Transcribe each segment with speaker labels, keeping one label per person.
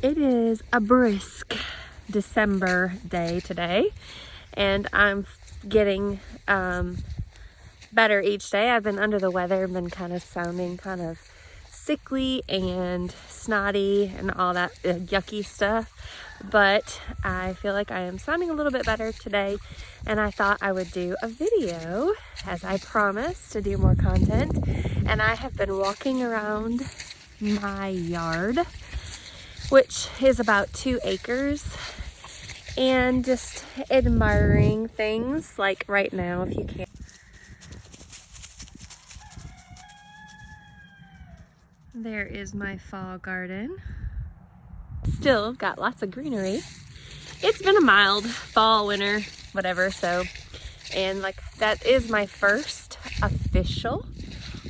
Speaker 1: It is a brisk December day today, and I'm getting better each day. I've been under the weather, been kind of sounding kind of sickly and snotty and all that yucky stuff, but I feel like I am sounding a little bit better today, and I thought I would do a video as I promised to do more content. And I have been walking around my yard, which is about 2 acres, and just admiring things. Like right now, if you can. There is my fall garden. Still got lots of greenery. It's been a mild fall, winter, whatever, and like that is my first official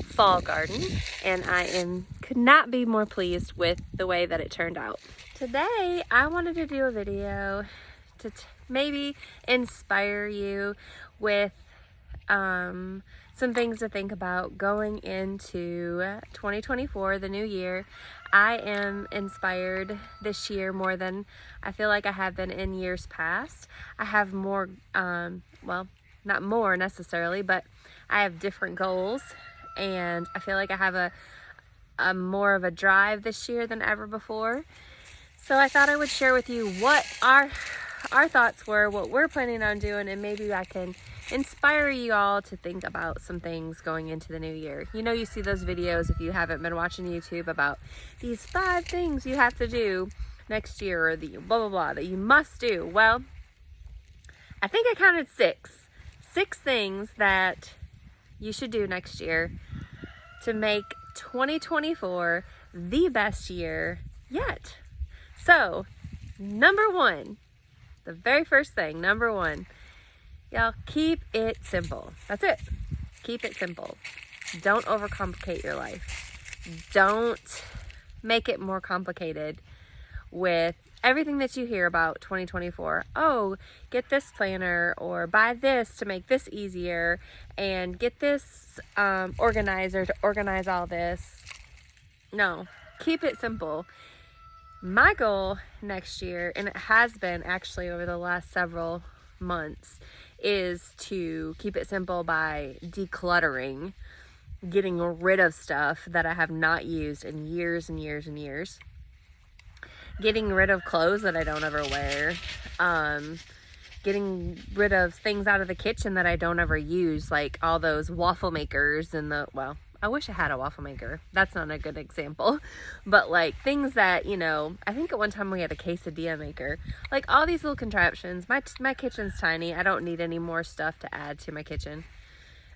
Speaker 1: fall garden, and could not be more pleased with the way that it turned out. Today I wanted to do a video to maybe inspire you with some things to think about going into 2024, the new year. I am inspired this year more than I feel like I have been in years past. I have more, well, not more necessarily, but I have different goals, and I feel like I have a more of a drive this year than ever before. So I thought I would share with you what our thoughts were, what we're planning on doing, and maybe I can inspire you all to think about some things going into the new year. You know, you see those videos, if you haven't been watching YouTube, about these 5 things you have to do next year, or the blah blah blah that you must do. Well, I think I counted 6 things that you should do next year to make 2024 the best year yet. So, number 1, the very first thing, number 1, y'all, keep it simple. That's it. Keep it simple. Don't overcomplicate your life. Don't make it more complicated with everything that you hear about 2024. Oh, get this planner, or buy this to make this easier, and get this organizer to organize all this. No, keep it simple. My goal next year, and it has been actually over the last several months, is to keep it simple by decluttering, getting rid of stuff that I have not used in years and years and years, getting rid of clothes that I don't ever wear, getting rid of things out of the kitchen that I don't ever use, like all those waffle makers and well, I wish I had a waffle maker. That's not a good example. But like things that, you know, I think at one time we had a quesadilla maker. Like all these little contraptions. My kitchen's tiny. I don't need any more stuff to add to my kitchen.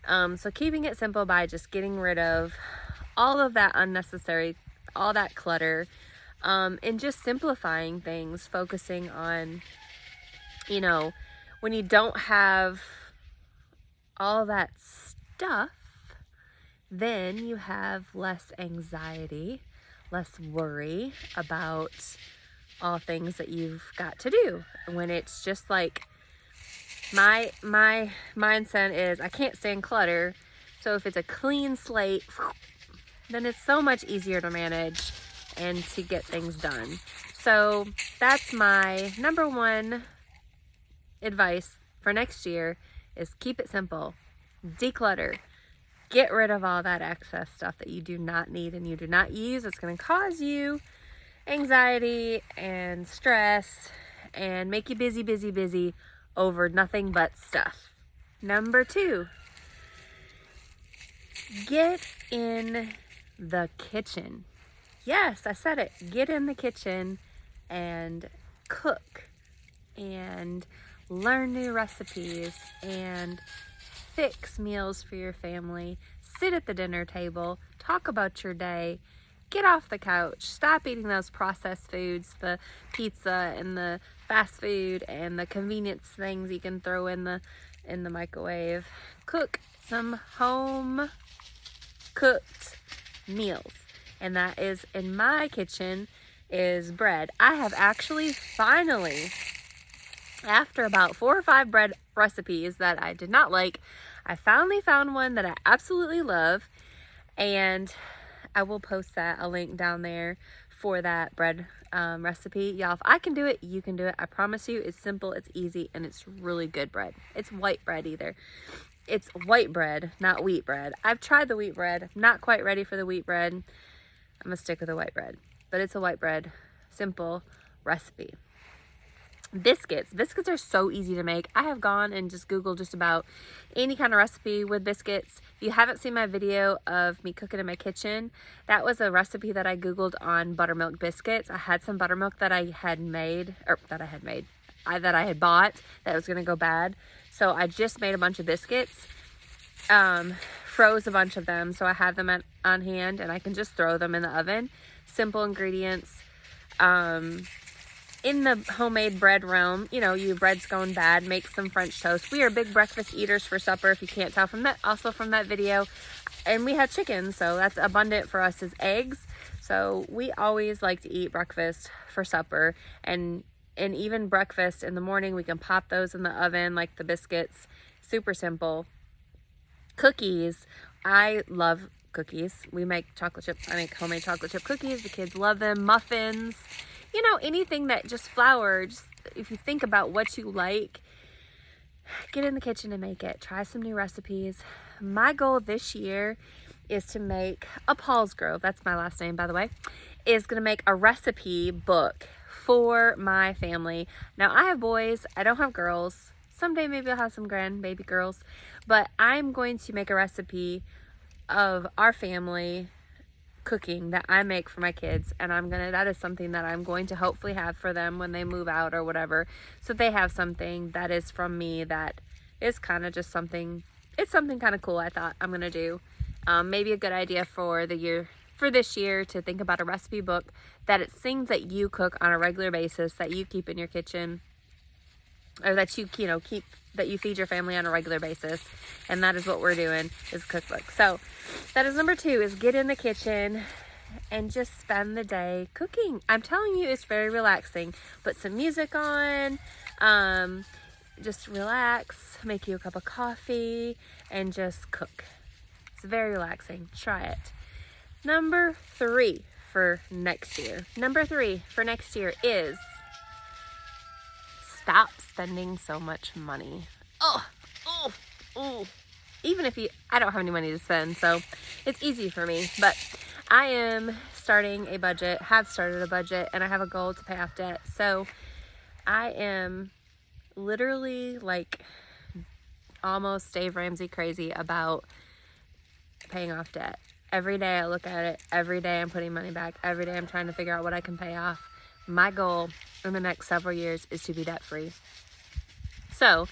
Speaker 1: So keeping it simple by just getting rid of all of that unnecessary, all that clutter, and just simplifying things, focusing on, you know, when you don't have all that stuff, then you have less anxiety, less worry about all things that you've got to do. When it's just like, my mindset is I can't stand clutter. So if it's a clean slate, then it's so much easier to manage and to get things done. So that's my number 1 advice for next year, is keep it simple, declutter. Get rid of all that excess stuff that you do not need and you do not use. It's going to cause you anxiety and stress and make you busy over nothing but stuff. Number 2, get in the kitchen. Yes, I said it. Get in the kitchen and cook and learn new recipes and fix meals for your family. Sit at the dinner table, talk about your day, get off the couch, stop eating those processed foods, the pizza and the fast food and the convenience things you can throw in the microwave. Cook some home cooked meals, and that is, in my kitchen, is bread. I have actually finally, after about 4 or 5 bread recipes that I did not like, I finally found one that I absolutely love, and I will post a link down there for that bread recipe. Y'all, if I can do it, you can do it. I promise you, it's simple, it's easy, and it's really good bread. It's white bread either. It's white bread, not wheat bread. I've tried the wheat bread. I'm not quite ready for the wheat bread. I'm gonna stick with the white bread, but it's a white bread, simple recipe. Biscuits. Biscuits are so easy to make. I have gone and just Googled just about any kind of recipe with biscuits. If you haven't seen my video of me cooking in my kitchen, that was a recipe that I Googled on buttermilk biscuits. I had some buttermilk that I had bought that was gonna go bad. So I just made a bunch of biscuits, froze a bunch of them, so I have them on hand and I can just throw them in the oven. Simple ingredients. In the homemade bread realm, you know, your bread's going bad, make some French toast. We are big breakfast eaters for supper, if you can't tell from that, also from that video. And we have chicken, so that's abundant for us, is eggs. So we always like to eat breakfast for supper, and even breakfast in the morning, we can pop those in the oven like the biscuits. Super simple. Cookies. I love cookies. I make homemade chocolate chip cookies. The kids love them. Muffins. You know, anything that just flour. Just, if you think about what you like, get in the kitchen and make it. Try some new recipes. My goal this year is to make a Paulsgrove, that's my last name, by the way, is going to make a recipe book for my family. Now, I have boys. I don't have girls. Someday maybe I'll have some grandbaby girls. But I'm going to make a recipe of our family cooking that I make for my kids, and that is something that I'm going to hopefully have for them when they move out or whatever, so they have something that is from me that is kind of just something, it's something kind of cool. I thought I'm gonna do maybe a good idea for this year to think about a recipe book that it's things that you cook on a regular basis that you keep in your kitchen, or that you keep, that you feed your family on a regular basis. And that is what we're doing, is cookbook. So that is number 2, is get in the kitchen and just spend the day cooking. I'm telling you, it's very relaxing. Put some music on, just relax, make you a cup of coffee, and just cook. It's very relaxing. Try it. Number 3 for next year. Number 3 for next year is stop spending so much money. Even if I don't have any money to spend, so it's easy for me. But I am starting a budget, have started a budget, and I have a goal to pay off debt. So I am literally like almost Dave Ramsey crazy about paying off debt. Every day I look at it, every day I'm putting money back, every day I'm trying to figure out what I can pay off. My goal in the next several years is to be debt free. So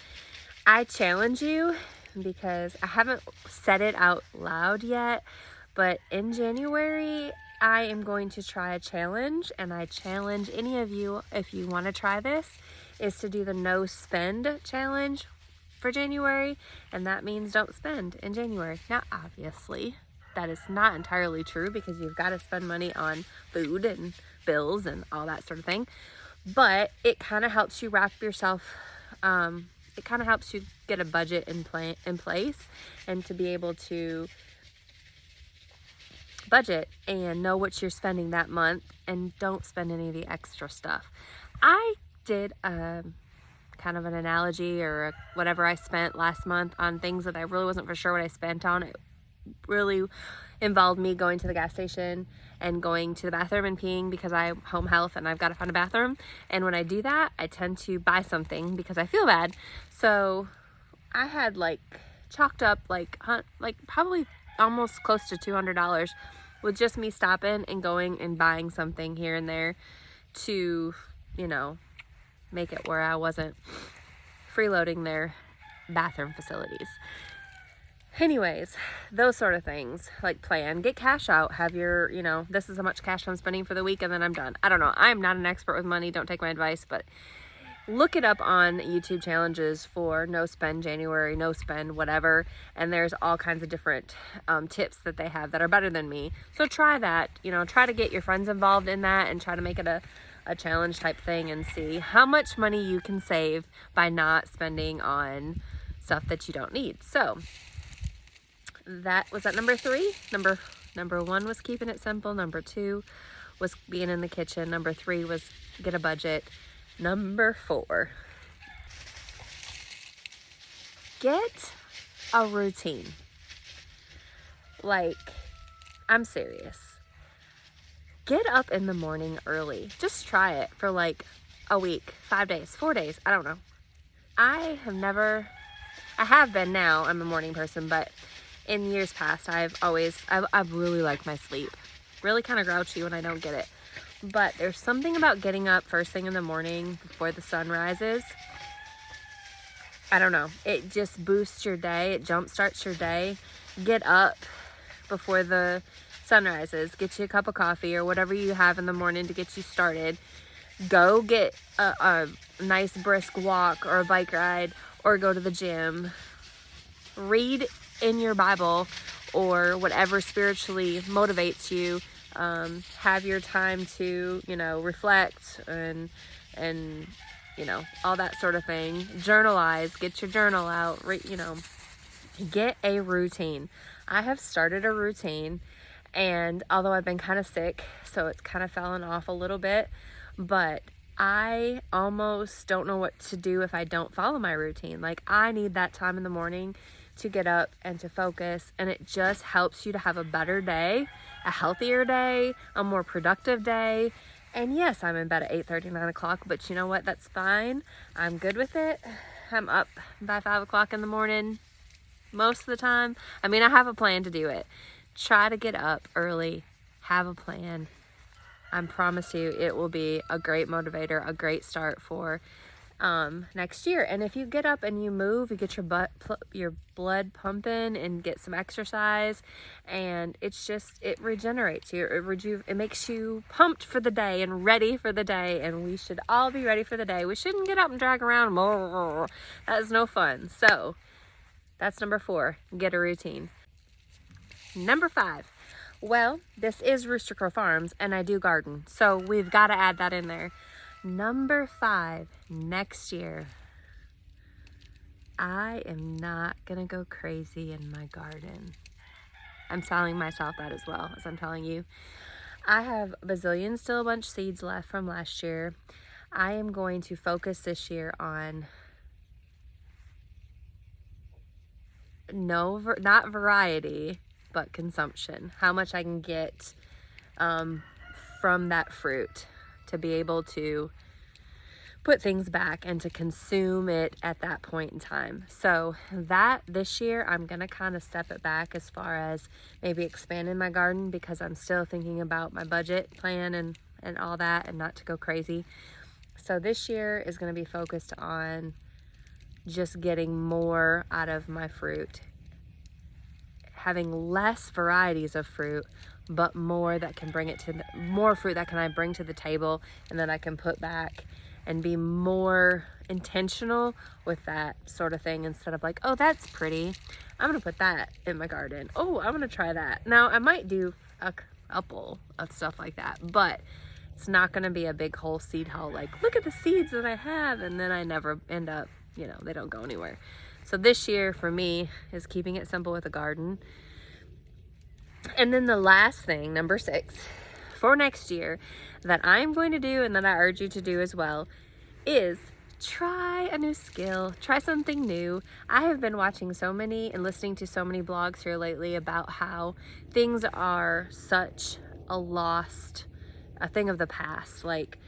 Speaker 1: I challenge you, because I haven't said it out loud yet, but in January I am going to try a challenge, and I challenge any of you, if you want to try this, is to do the no spend challenge for January, and that means don't spend in January. Now, obviously, that is not entirely true, because you've got to spend money on food and bills and all that sort of thing, but it kind of helps you wrap yourself, it kind of helps you get a budget in place, and to be able to budget and know what you're spending that month, and don't spend any of the extra stuff. I did kind of an analogy or whatever I spent last month on things that I really wasn't for sure what I spent on. It really involved me going to the gas station and going to the bathroom and peeing, because I have home health and I've got to find a bathroom. And when I do that, I tend to buy something because I feel bad. So I had chalked up like probably almost close to $200 with just me stopping and going and buying something here and there to, make it where I wasn't freeloading their bathroom facilities. Anyways, those sort of things, plan, get cash out, have your, this is how much cash I'm spending for the week, and then I'm done. I don't know. I'm not an expert with money. Don't take my advice, but look it up on YouTube challenges for no spend January, no spend whatever, and there's all kinds of different tips that they have that are better than me. So try that, try to get your friends involved in that, and try to make it a challenge type thing, and see how much money you can save by not spending on stuff that you don't need. So that was at number 3. Number 1 was keeping it simple. Number 2 was being in the kitchen. Number 3 was get a budget. Number 4, get a routine. Like, I'm serious. Get up in the morning early. Just try it for like a week, 5 days, 4 days. I don't know. I have been now. I'm a morning person, but in years past, I've really liked my sleep. Really kind of grouchy when I don't get it. But there's something about getting up first thing in the morning before the sun rises. I don't know. It just boosts your day. It jumpstarts your day. Get up before the sun rises. Get you a cup of coffee or whatever you have in the morning to get you started. Go get a nice brisk walk or a bike ride or go to the gym. Read in your Bible or whatever spiritually motivates you. Have your time to, reflect and all that sort of thing. Journalize, get your journal out, get a routine. I have started a routine, and although I've been kind of sick, so it's kind of fallen off a little bit, but I almost don't know what to do if I don't follow my routine. Like, I need that time in the morning to get up and to focus, and it just helps you to have a better day, a healthier day, a more productive day. And yes, I'm in bed at 8:30, 9 o'clock, but you know what? That's fine. I'm good with it. I'm up by 5 o'clock in the morning most of the time. I mean, I have a plan to do it. Try to get up early. Have a plan. I promise you it will be a great motivator, a great start for next year. And if you get up and you move, you get your blood pumping and get some exercise, and it regenerates you. It makes you pumped for the day and ready for the day, and we should all be ready for the day. We shouldn't get up and drag around. That is no fun. So that's number 4, get a routine. Number 5, well, this is Rooster Crow Farms, and I do garden, so we've got to add that in there. Number 5, next year, I am not going to go crazy in my garden. I'm telling myself that as well as I'm telling you. I have a bazillion still a bunch seeds left from last year. I am going to focus this year on not variety, but consumption. How much I can get from that fruit to be able to put things back and to consume it at that point in time. So that this year, I'm going to kind of step it back as far as maybe expanding my garden, because I'm still thinking about my budget plan and all that, and not to go crazy. So this year is going to be focused on just getting more out of my fruit, having less varieties of fruit, but more that can more fruit that can I bring to the table and that I can put back, and be more intentional with that sort of thing, instead of like, oh, that's pretty, I'm gonna put that in my garden. Oh, I'm gonna try that. Now I might do a couple of stuff like that, but it's not gonna be a big whole seed haul, like, look at the seeds that I have, and then I never end up, they don't go anywhere. So this year for me is keeping it simple with a garden. And then the last thing, number 6, for next year, that I'm going to do, and that I urge you to do as well, is try a new skill, try something new. I have been watching so many and listening to so many blogs here lately about how things are such a thing of the past. Like,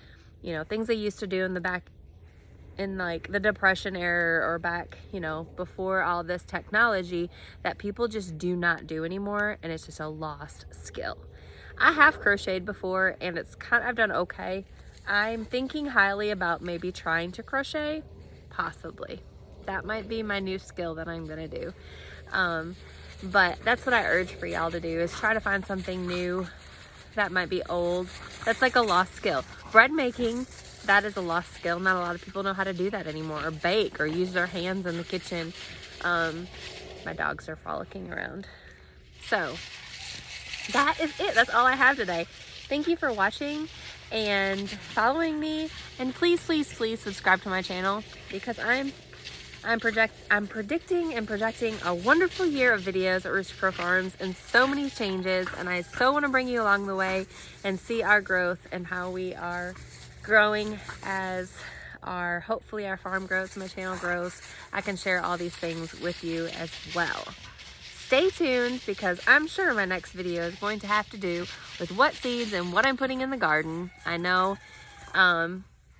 Speaker 1: things they used to do in like the Depression era, or back, before all this technology, that people just do not do anymore, and it's just a lost skill. I have crocheted before, and I've done okay. I'm thinking highly about maybe trying to crochet, possibly. That might be my new skill that I'm gonna do. But that's what I urge for y'all to do, is try to find something new that might be old. That's like a lost skill. Bread making, that is a lost skill. Not a lot of people know how to do that anymore, or bake, or use their hands in the kitchen. My dogs are frolicking around. So that is it. That's all I have today. Thank you for watching and following me. And please, please, please subscribe to my channel, because I'm I'm predicting and projecting a wonderful year of videos at Rooster Crow Farms and so many changes, and I so want to bring you along the way and see our growth and how we are growing as hopefully our farm grows, my channel grows. I can share all these things with you as well. Stay tuned, because I'm sure my next video is going to have to do with what seeds and what I'm putting in the garden. I know,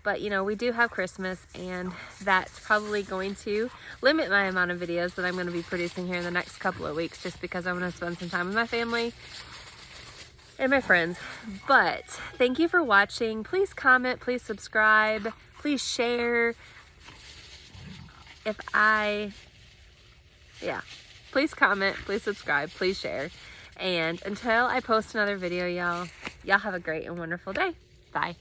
Speaker 1: but you know, we do have Christmas, and that's probably going to limit my amount of videos that I'm going to be producing here in the next couple of weeks, just because I'm going to spend some time with my family and my friends. But thank you for watching. Please comment, please subscribe, please share. Please comment, please subscribe, please share. And until I post another video, y'all have a great and wonderful day. Bye.